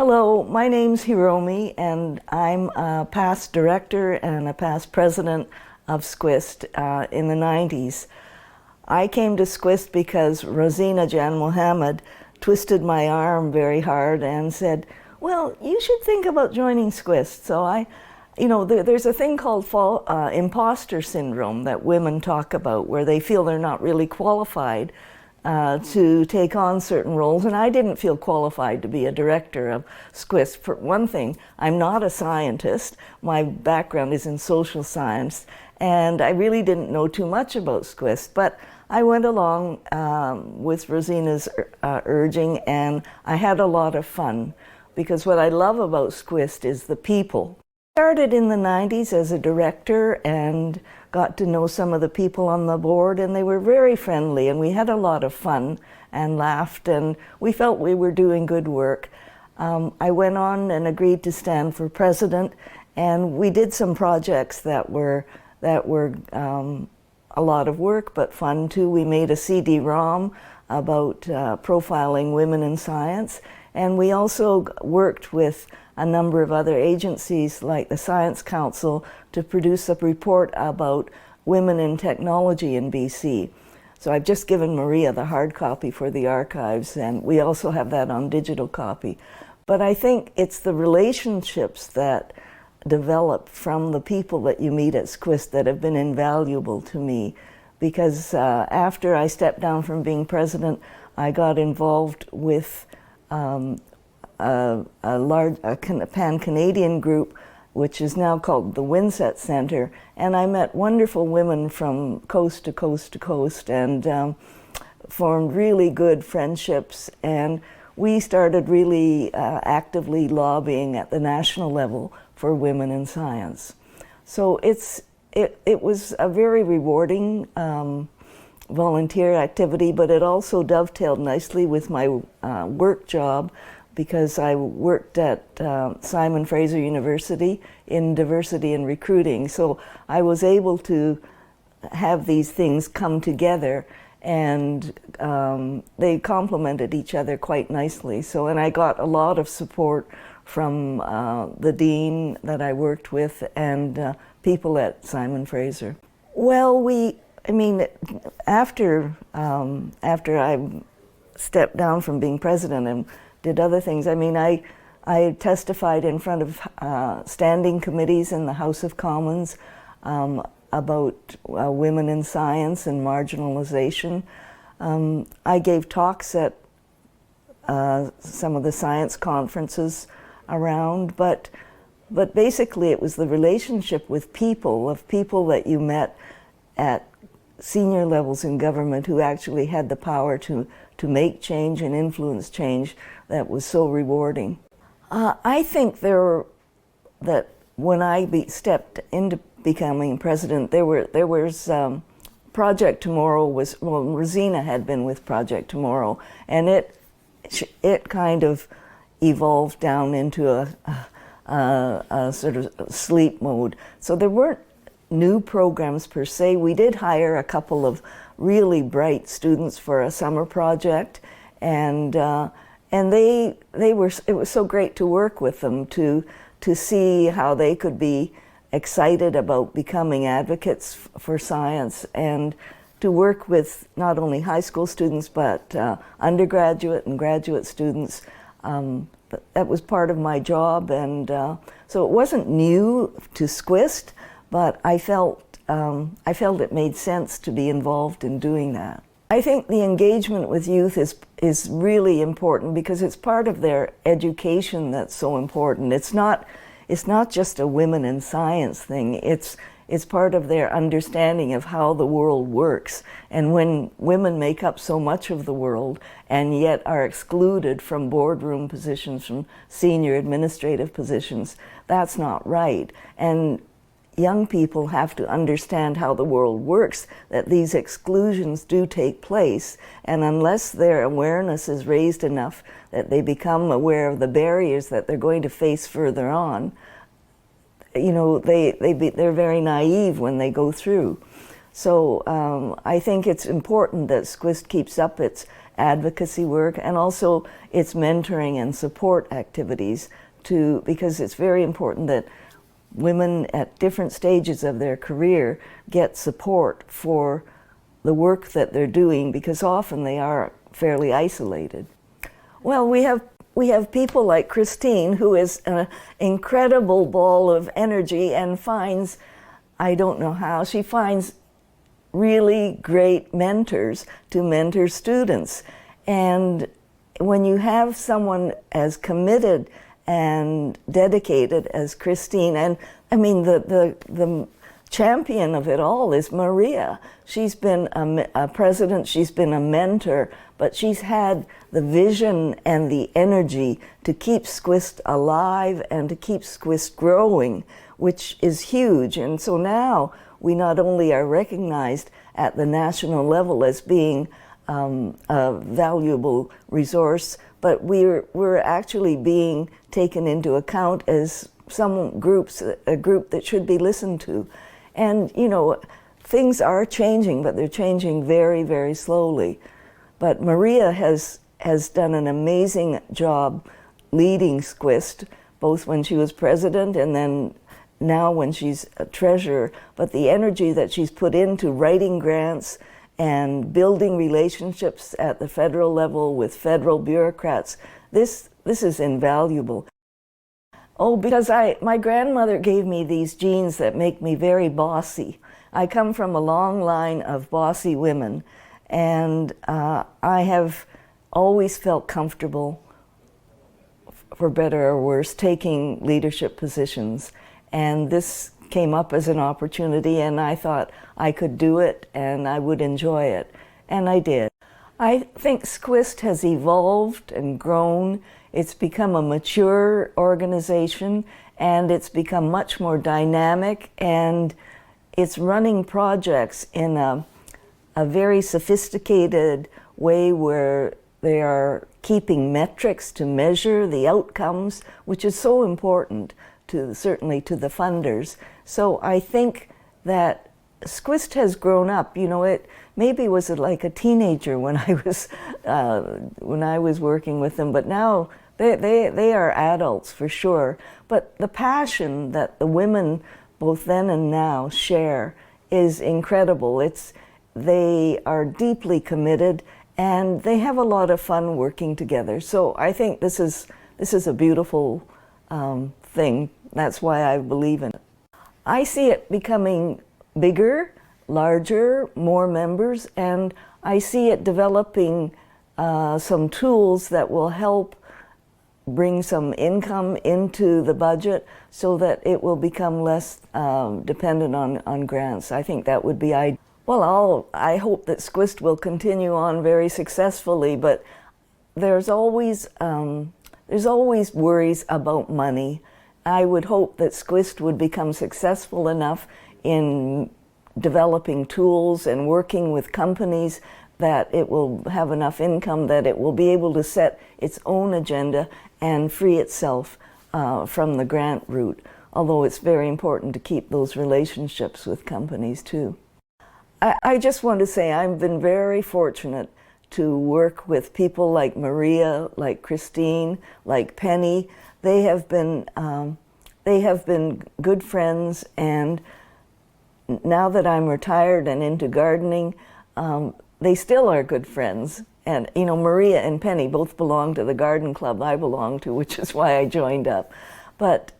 Hello, my name's Hiromi, and I'm a past director and a past president of SCWIST in the 90s. I came to SCWIST because Rosina Jan Mohammed twisted my arm very hard and said, well, you should think about joining SCWIST. So there's a thing called imposter syndrome that women talk about, where they feel they're not really qualified to take on certain roles, and I didn't feel qualified to be a director of SCWIST. For one thing, I'm not a scientist. My background is in social science, and I really didn't know too much about SCWIST, but I went along with Rosina's urging, and I had a lot of fun, because what I love about SCWIST is the people. I started in the 90s as a director and got to know some of the people on the board, and they were very friendly, and we had a lot of fun and laughed, and we felt we were doing good work. I went on and agreed to stand for president, and we did some projects that were a lot of work, but fun too. We made a CD-ROM about profiling women in science, and we also worked with a number of other agencies like the Science Council to produce a report about women in technology in BC. So I've just given Maria the hard copy for the archives, and we also have that on digital copy. But I think it's the relationships that develop from the people that you meet at SCWIST that have been invaluable to me, because after I stepped down from being president, I got involved with a pan-Canadian group, which is now called the Winset Center, and I met wonderful women from coast to coast to coast, and formed really good friendships, and we started really actively lobbying at the national level for women in science. So it was a very rewarding volunteer activity, but it also dovetailed nicely with my work job, because I worked at Simon Fraser University in Diversity and Recruiting. So I was able to have these things come together, and they complemented each other quite nicely. So, and I got a lot of support from the dean that I worked with and people at Simon Fraser. Well, after I stepped down from being president and did other things, I testified in front of standing committees in the House of Commons about women in science and marginalization. I gave talks at some of the science conferences around, but basically it was the relationship with people, that you met at senior levels in government who actually had the power to make change and influence change, that was so rewarding. I think that when I stepped into becoming president, there was Project Tomorrow Rosina had been with Project Tomorrow, and it kind of evolved down into a sort of sleep mode. So there weren't new programs per se. We did hire a couple of really bright students for a summer project, and it was so great to work with them, to see how they could be excited about becoming advocates for science, and to work with not only high school students but undergraduate and graduate students. That was part of my job, and so it wasn't new to SCWIST, but I felt it made sense to be involved in doing that. I think the engagement with youth is really important, because it's part of their education that's so important. It's not just a women in science thing. It's part of their understanding of how the world works. And when women make up so much of the world and yet are excluded from boardroom positions, from senior administrative positions, that's not right. And young people have to understand how the world works, that these exclusions do take place, and unless their awareness is raised enough that they become aware of the barriers that they're going to face further on, they're very naive when they go through. So I think it's important that SCWIST keeps up its advocacy work, and also its mentoring and support activities, because it's very important that women at different stages of their career get support for the work that they're doing, because often they are fairly isolated. Well, we have people like Christine, who is an incredible ball of energy and finds, I don't know how, she finds really great mentors to mentor students. And when you have someone as committed and dedicated as Christine, and I mean the champion of it all is Maria. She's been a president, she's been a mentor, but she's had the vision and the energy to keep SCWIST alive and to keep SCWIST growing, which is huge. And so now we not only are recognized at the national level as being a valuable resource, but we're actually being taken into account as a group that should be listened to. And you know, things are changing, but they're changing very, very slowly. But Maria has done an amazing job leading SCWIST, both when she was president and then now when she's a treasurer. But the energy that she's put into writing grants and building relationships at the federal level with federal bureaucrats, this is invaluable. Oh, because my grandmother gave me these genes that make me very bossy. I come from a long line of bossy women, and I have always felt comfortable, for better or worse, taking leadership positions. And this came up as an opportunity, and I thought I could do it and I would enjoy it, and I did. I think SCWIST has evolved and grown. It's become a mature organization, and it's become much more dynamic, and it's running projects in a very sophisticated way where they are keeping metrics to measure the outcomes, which is so important certainly to the funders. So I think that SCWIST has grown up. You know, it maybe was like a teenager when I was working with them, but now they are adults for sure. But the passion that the women, both then and now, share is incredible. They are deeply committed, and they have a lot of fun working together. So I think this is a beautiful thing. That's why I believe in it. I see it becoming bigger, larger, more members, and I see it developing some tools that will help bring some income into the budget so that it will become less dependent on grants. I think that would be ideal. Well, I hope that SCWIST will continue on very successfully, but there's always worries about money. I would hope that SCWIST would become successful enough in developing tools and working with companies that it will have enough income that it will be able to set its own agenda and free itself from the grant route, although it's very important to keep those relationships with companies too. I just want to say I've been very fortunate to work with people like Maria, like Christine, like Penny. They have been good friends, and now that I'm retired and into gardening, they still are good friends. And you know, Maria and Penny both belong to the garden club I belong to, which is why I joined up. But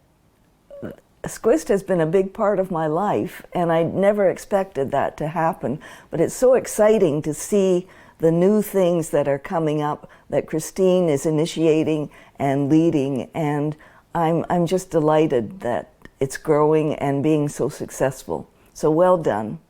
SCWIST has been a big part of my life, and I never expected that to happen. But it's so exciting to see the new things that are coming up that Christine is initiating and leading, and I'm just delighted that it's growing and being so successful. So well done.